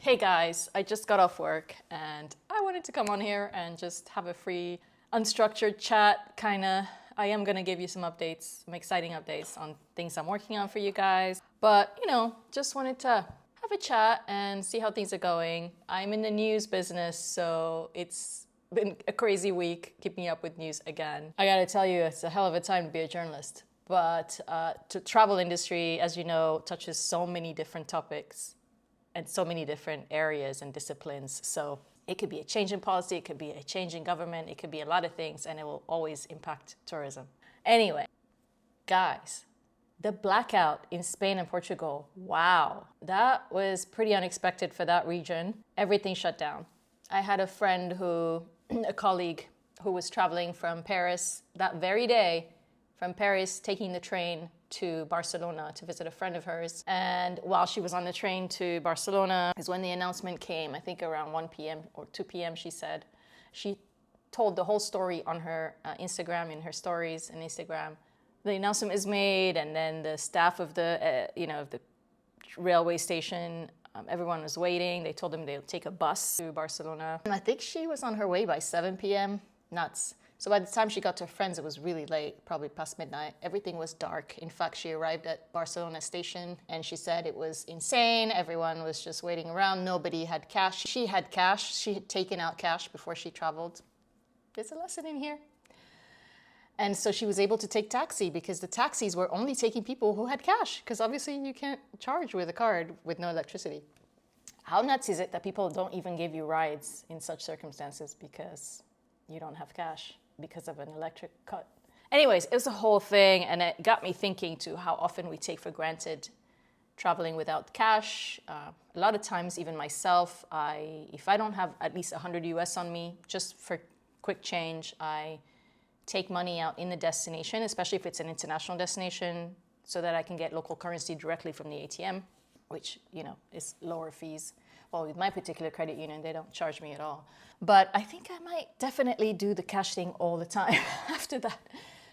Hey guys, I just got off work and I wanted to come on here and just have a free, unstructured chat, kinda. I am gonna give you some updates, some exciting updates on things I'm working on for you guys. But, just wanted to have a chat and see how things are going. I'm in the news business, so it's been a crazy week keeping up with news again. I gotta tell you, it's a hell of a time to be a journalist. But the travel industry, as you know, touches so many different topics and so many different areas and disciplines. So it could be a change in policy, it could be a change in government, it could be a lot of things, and it will always impact tourism. Anyway, guys, the blackout in Spain and Portugal, wow, that was pretty unexpected for that region. Everything shut down. I had a friend a colleague who was traveling from Paris that very day, from Paris, taking the train to Barcelona to visit a friend of hers. And while she was on the train to Barcelona is when the announcement came, I think around 1 p.m. or 2 p.m. she said. She told the whole story on her Instagram, in her stories on Instagram. The announcement is made, and then the staff of the railway station, everyone was waiting. They told them they'll take a bus to Barcelona. And I think she was on her way by 7 p.m. Nuts. So by the time she got to her friends, it was really late, probably past midnight. Everything was dark. In fact, she arrived at Barcelona station and she said it was insane. Everyone was just waiting around. Nobody had cash. She had cash. She had taken out cash before she traveled. There's a lesson in here. And so she was able to take taxi because the taxis were only taking people who had cash, because obviously you can't charge with a card with no electricity. How nuts is it that people don't even give you rides in such circumstances because you don't have cash because of an electric cut? Anyways, it was a whole thing, and it got me thinking to how often we take for granted traveling without cash. A lot of times, even myself, if I don't have at least 100 US on me, just for quick change, I take money out in the destination, especially if it's an international destination, so that I can get local currency directly from the ATM, which, is lower fees. Well, with my particular credit union, they don't charge me at all. But I think I might definitely do the cash thing all the time after that.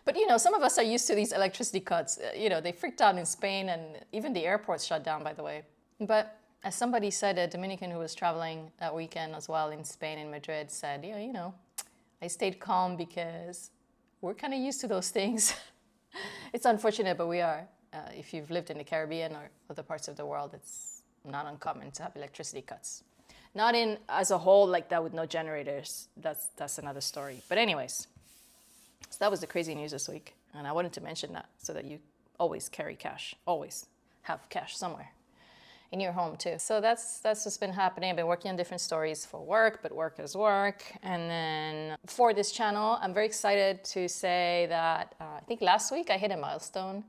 But, some of us are used to these electricity cuts. They freaked out in Spain, and even the airports shut down, by the way. But as somebody said, a Dominican who was traveling that weekend as well in Spain, in Madrid, said, I stayed calm because we're kind of used to those things. It's unfortunate, but we are. If you've lived in the Caribbean or other parts of the world, it's not uncommon to have electricity cuts. Not in as a whole like that with no generators. That's another story. But anyways, so that was the crazy news this week. And I wanted to mention that so that you always carry cash. Always have cash somewhere in your home too. So that's what's been happening. I've been working on different stories for work, but work is work. And then for this channel, I'm very excited to say that I think last week I hit a milestone.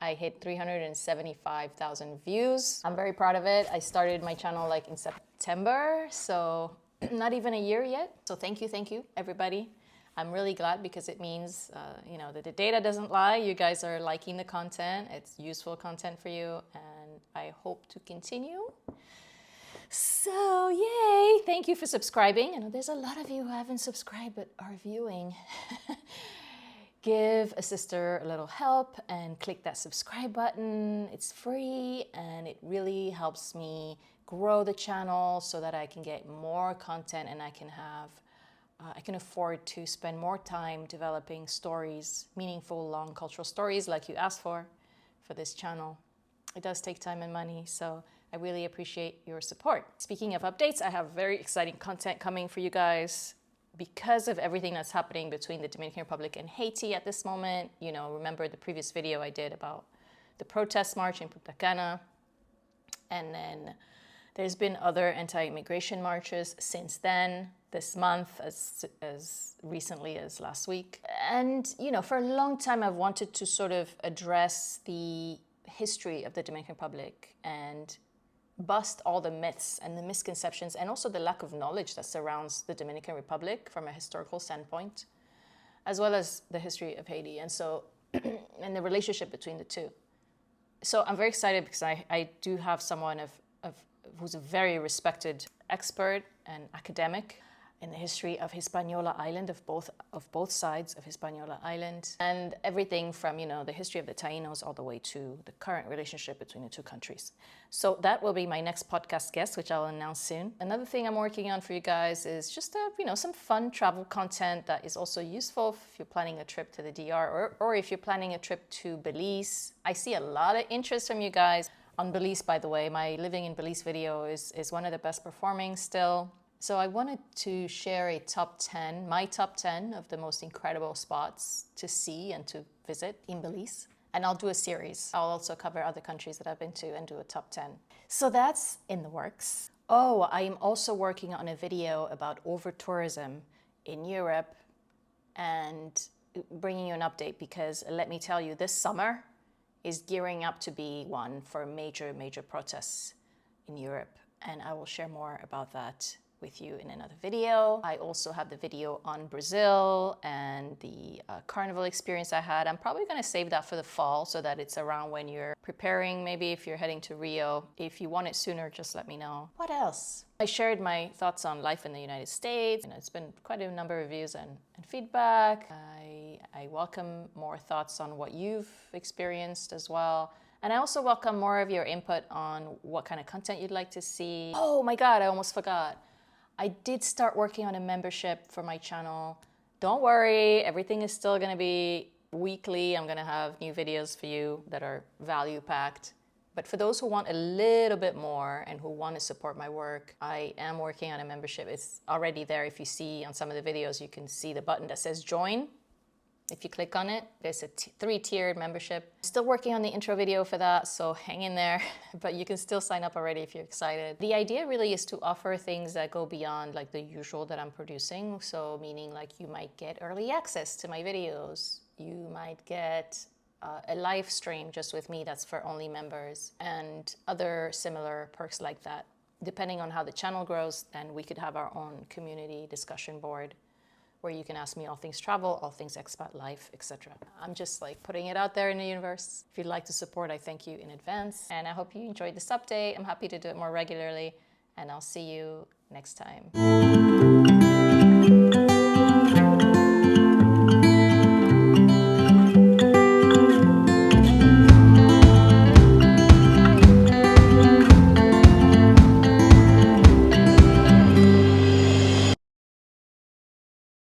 I hit 375,000 views. I'm very proud of it. I started my channel in September, so not even a year yet. So thank you, everybody. I'm really glad because it means, that the data doesn't lie. You guys are liking the content. It's useful content for you, and I hope to continue. So yay, thank you for subscribing. I know there's a lot of you who haven't subscribed but are viewing. Give a sister a little help and click that subscribe button. It's free and it really helps me grow the channel so that I can get more content and I can afford to spend more time developing stories, meaningful, long cultural stories like you asked for this channel. It does take time and money, so I really appreciate your support. Speaking of updates, I have very exciting content coming for you guys. Because of everything that's happening between the Dominican Republic and Haiti at this moment, remember the previous video I did about the protest march in Punta Cana. And then there's been other anti-immigration marches since then, this month, as recently as last week. And, for a long time, I've wanted to sort of address the history of the Dominican Republic and bust all the myths and the misconceptions and also the lack of knowledge that surrounds the Dominican Republic from a historical standpoint, as well as the history of Haiti and and the relationship between the two. So I'm very excited because I do have someone who's a very respected expert and academic in the history of Hispaniola Island, of both sides of Hispaniola Island, and everything from, you know, the history of the Taínos all the way to the current relationship between the two countries. So that will be my next podcast guest, which I'll announce soon. Another thing I'm working on for you guys is just you know, some fun travel content that is also useful if you're planning a trip to the DR or if you're planning a trip to Belize. I see a lot of interest from you guys on Belize, by the way. My Living in Belize video is one of the best performing still. So I wanted to share a my top 10 of the most incredible spots to see and to visit in Belize. And I'll do a series. I'll also cover other countries that I've been to and do a top 10. So that's in the works. Oh, I am also working on a video about over-tourism in Europe and bringing you an update, because let me tell you, this summer is gearing up to be one for major, major protests in Europe. And I will share more about that with you in another video. I also have the video on Brazil and the carnival experience I had. I'm probably gonna save that for the fall so that it's around when you're preparing, maybe if you're heading to Rio. If you want it sooner, just let me know. What else? I shared my thoughts on life in the United States, and it's been quite a number of views and feedback. I welcome more thoughts on what you've experienced as well. And I also welcome more of your input on what kind of content you'd like to see. Oh my God, I almost forgot. I did start working on a membership for my channel. Don't worry, everything is still gonna be weekly. I'm gonna have new videos for you that are value-packed. But for those who want a little bit more and who want to support my work, I am working on a membership. It's already there. If you see on some of the videos, you can see the button that says join. If you click on it, there's a 3-tiered membership. Still working on the intro video for that, so hang in there. But you can still sign up already if you're excited. The idea really is to offer things that go beyond like the usual that I'm producing. So meaning like you might get early access to my videos. You might get a live stream just with me that's for only members, and other similar perks like that. Depending on how the channel grows, then we could have our own community discussion board where you can ask me all things travel, all things expat life, etc. I'm just like putting it out there in the universe. If you'd like to support, I thank you in advance. And I hope you enjoyed this update. I'm happy to do it more regularly, and I'll see you next time.